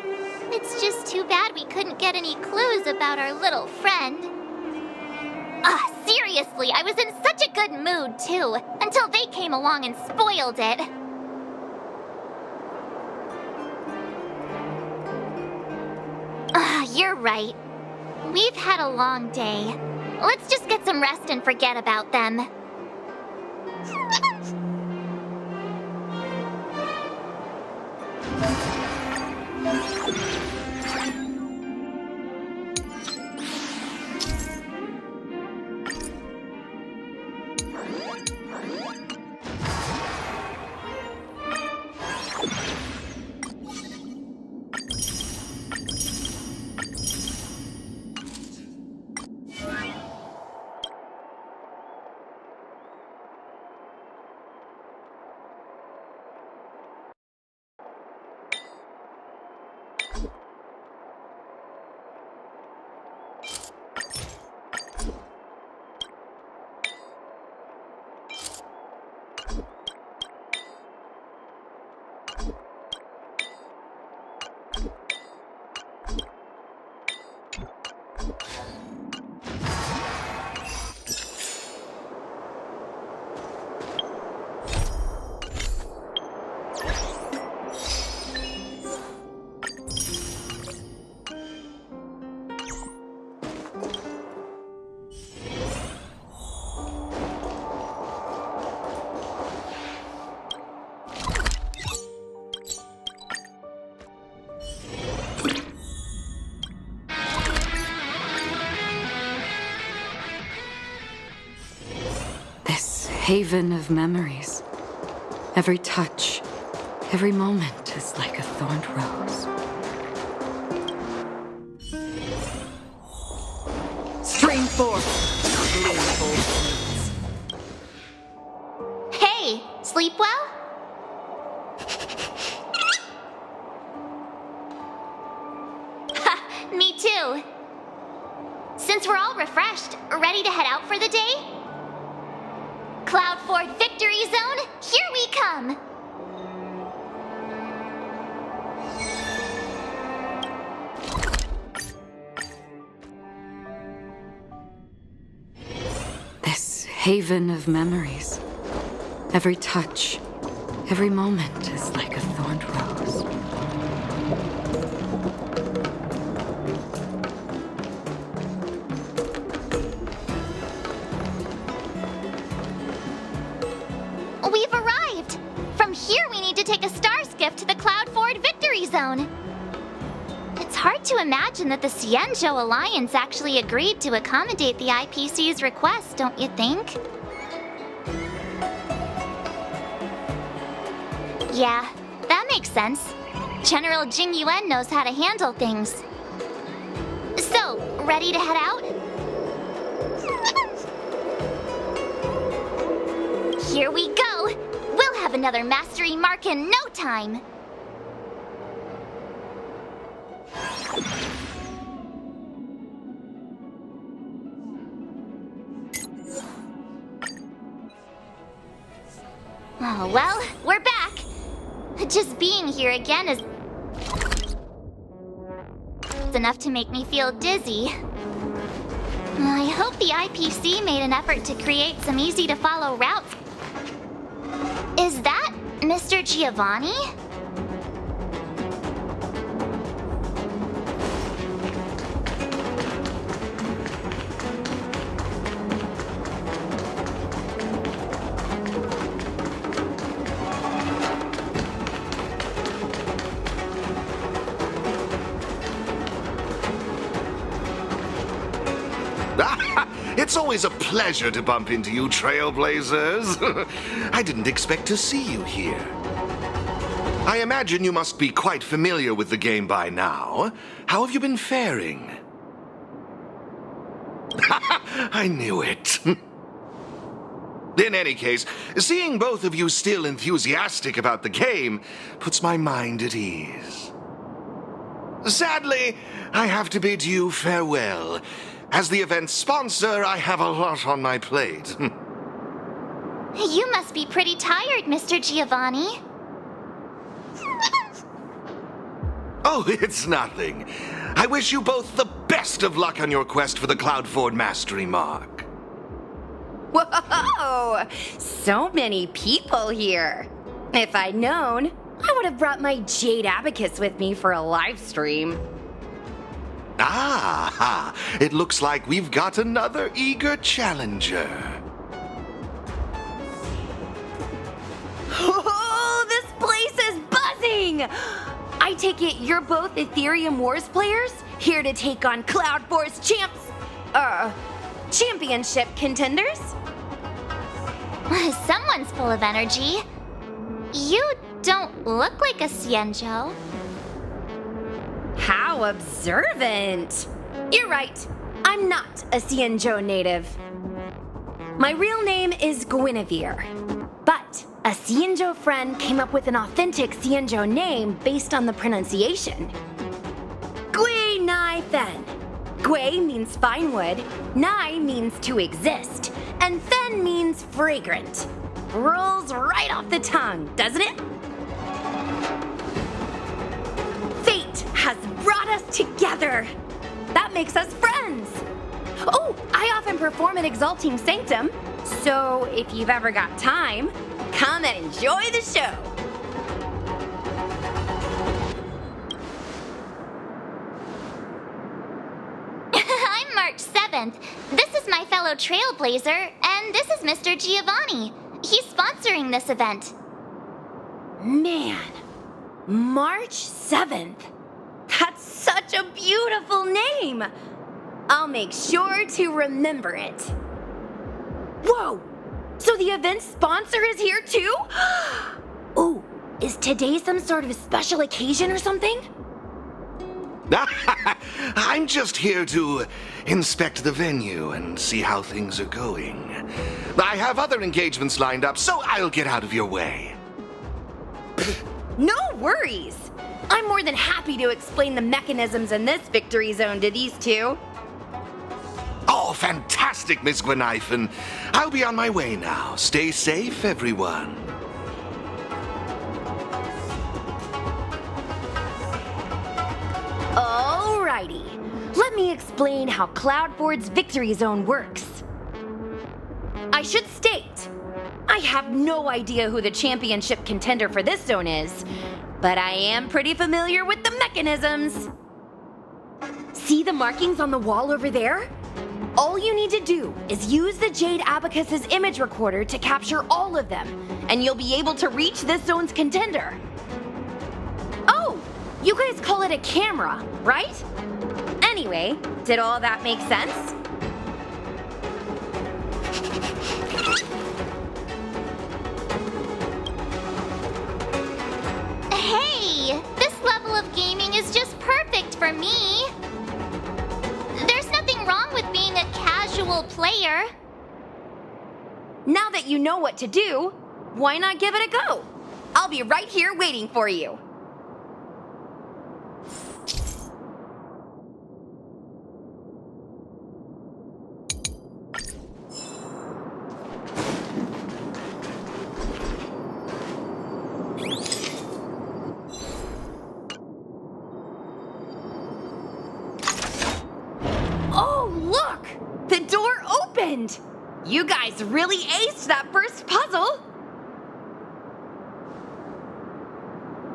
It's just too bad we couldn't get any clues about our little friend. Seriously, I was in such a good mood, too, until they came along and spoiled it. You're right. We've had a long day. Let's just get some rest and forget about them. haven of memories. Every touch, every moment is like a thorned rose. Strain forth, gleeful. Hey, sleep well? Ha, me too. Since we're all refreshed, ready to head out for the day? Cloud Ford Victory Zone, here we come! This haven of memories. Every touch, every moment is like a thorned rose. We've arrived! From here we need to take a star skiff to the Cloud Ford Victory Zone. It's hard to imagine that the Xianzhou Alliance actually agreed to accommodate the IPC's request, don't you think? Yeah, that makes sense. General Jing Yuan knows how to handle things. So, ready to head out? Here we go! We'll have another mastery mark in no time! Oh, well, we're back! Just being here again is enough to make me feel dizzy. I hope the IPC made an effort to create some easy-to-follow routes. Is that Mr. Giovanni? It's always a pleasure to bump into you, Trailblazers. I didn't expect to see you here. I imagine you must be quite familiar with the game by now. How have you been faring? I knew it. In any case, seeing both of you still enthusiastic about the game puts my mind at ease. Sadly, I have to bid you farewell. As the event's sponsor, I have a lot on my plate. You must be pretty tired, Mr. Giovanni. Oh, it's nothing. I wish you both the best of luck on your quest for the Cloud Ford Mastery Mark. Whoa! So many people here. If I'd known, I would have brought my Jade Abacus with me for a live stream. Ah, it looks like we've got another eager challenger. Oh, this place is buzzing! I take it you're both Aetherium Wars players, here to take on Cloud Force championship contenders? Someone's full of energy. You don't look like a Xianzhou. How observant! You're right, I'm not a Xianzhou native. My real name is Guinevere, but a Xianzhou friend came up with an authentic Xianzhou name based on the pronunciation. Gui Nai Fen. Gui means fine wood, Nai means to exist, and Fen means fragrant. Rolls right off the tongue, doesn't it? Fate has brought us together. That makes us friends. Oh, I often perform at Exalting Sanctum, so if you've ever got time, come and enjoy the show. I'm March 7th. This is my fellow Trailblazer, and this is Mr. Giovanni. He's sponsoring this event. Man, March 7th. That's such a beautiful name. I'll make sure to remember it. Whoa! So the event sponsor is here too? Oh, is today some sort of special occasion or something? I'm just here to inspect the venue and see how things are going. I have other engagements lined up, so I'll get out of your way. No worries. I'm more than happy to explain the mechanisms in this victory zone to these two. Oh, fantastic, Miss Gwenithan. I'll be on my way now. Stay safe, everyone. Alrighty. Let me explain how Cloudford's victory zone works. I should state, I have no idea who the championship contender for this zone is, but I am pretty familiar with the mechanisms. See the markings on the wall over there? All you need to do is use the Jade Abacus's image recorder to capture all of them, and you'll be able to reach this zone's contender. Oh, you guys call it a camera, right? Anyway, did all that make sense? Hey, this level of gaming is just perfect for me. There's nothing wrong with being a casual player. Now that you know what to do, why not give it a go? I'll be right here waiting for you. Oh, look! The door opened! You guys really aced that first puzzle!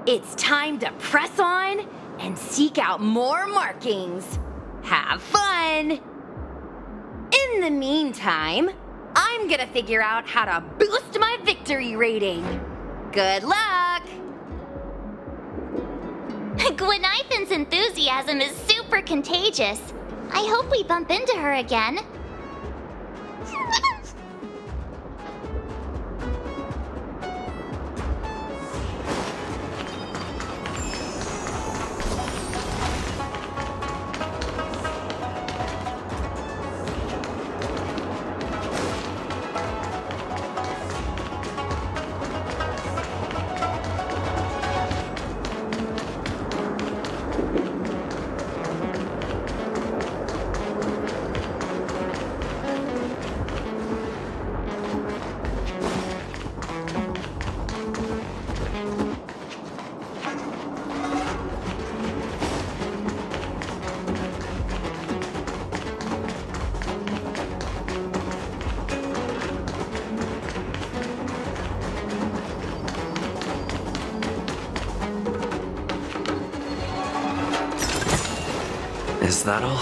It's time to press on and seek out more markings. Have fun! In the meantime, I'm gonna figure out how to boost my victory rating. Good luck! Gwenithan's enthusiasm is super contagious. I hope we bump into her again. Is that all?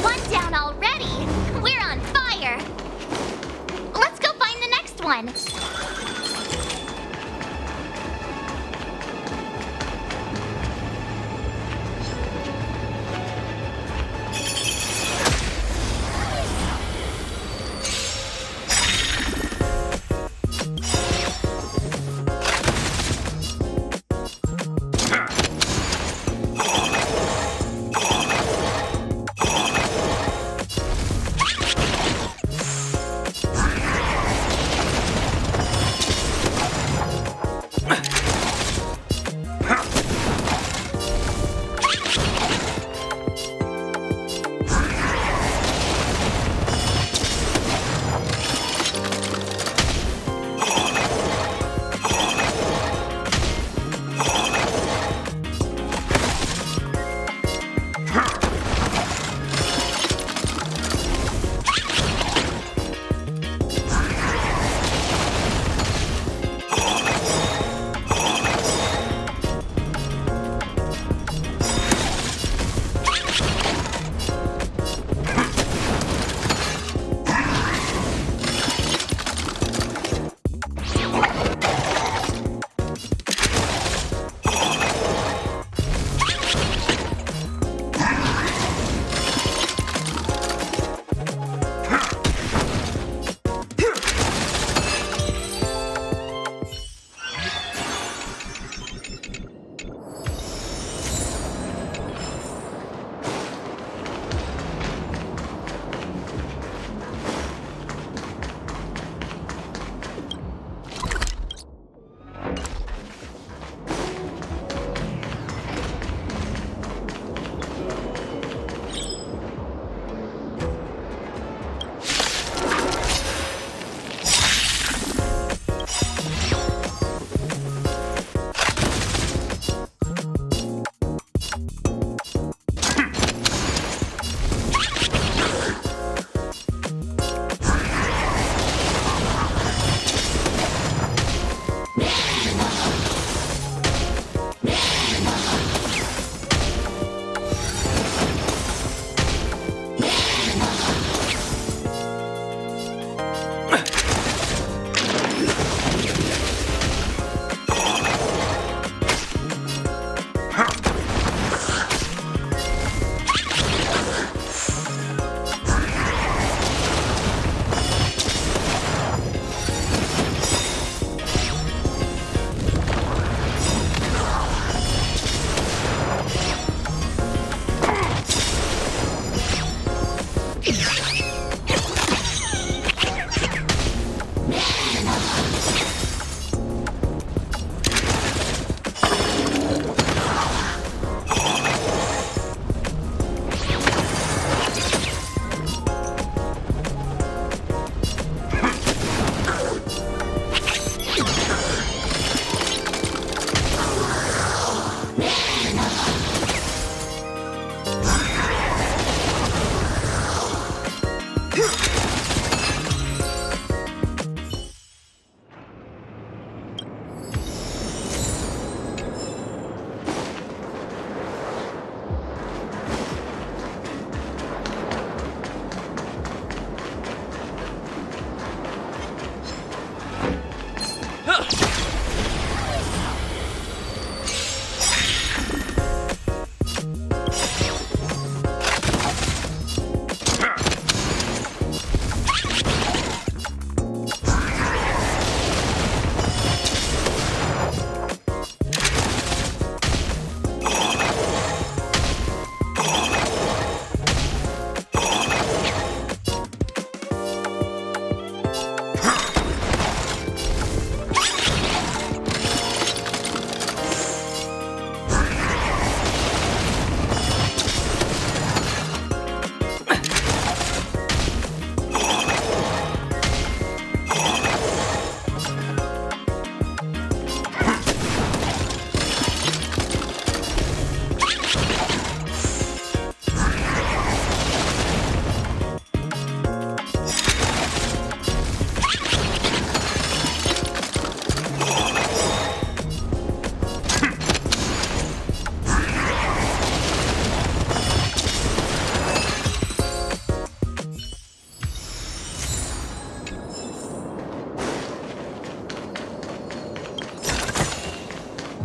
One down already! We're on fire! Let's go find the next one!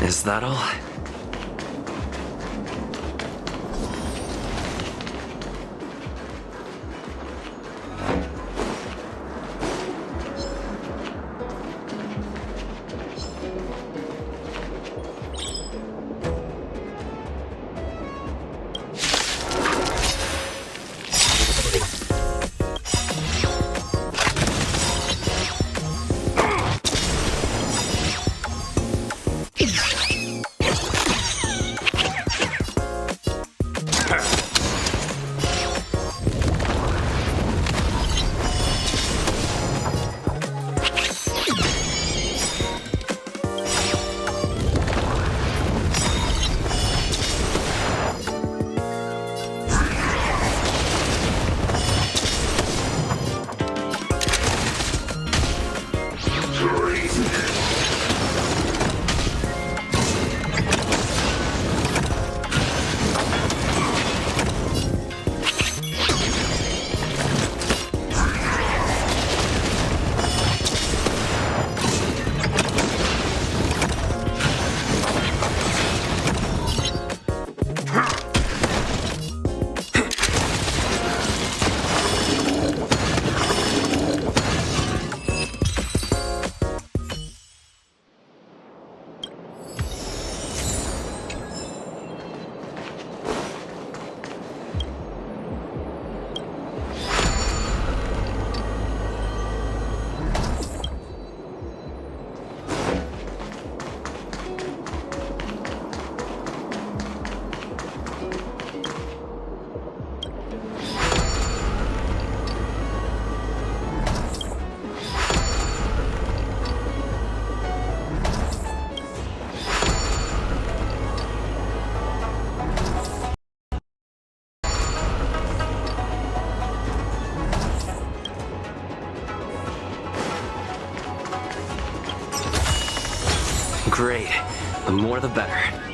Is that all? Great. The more the better.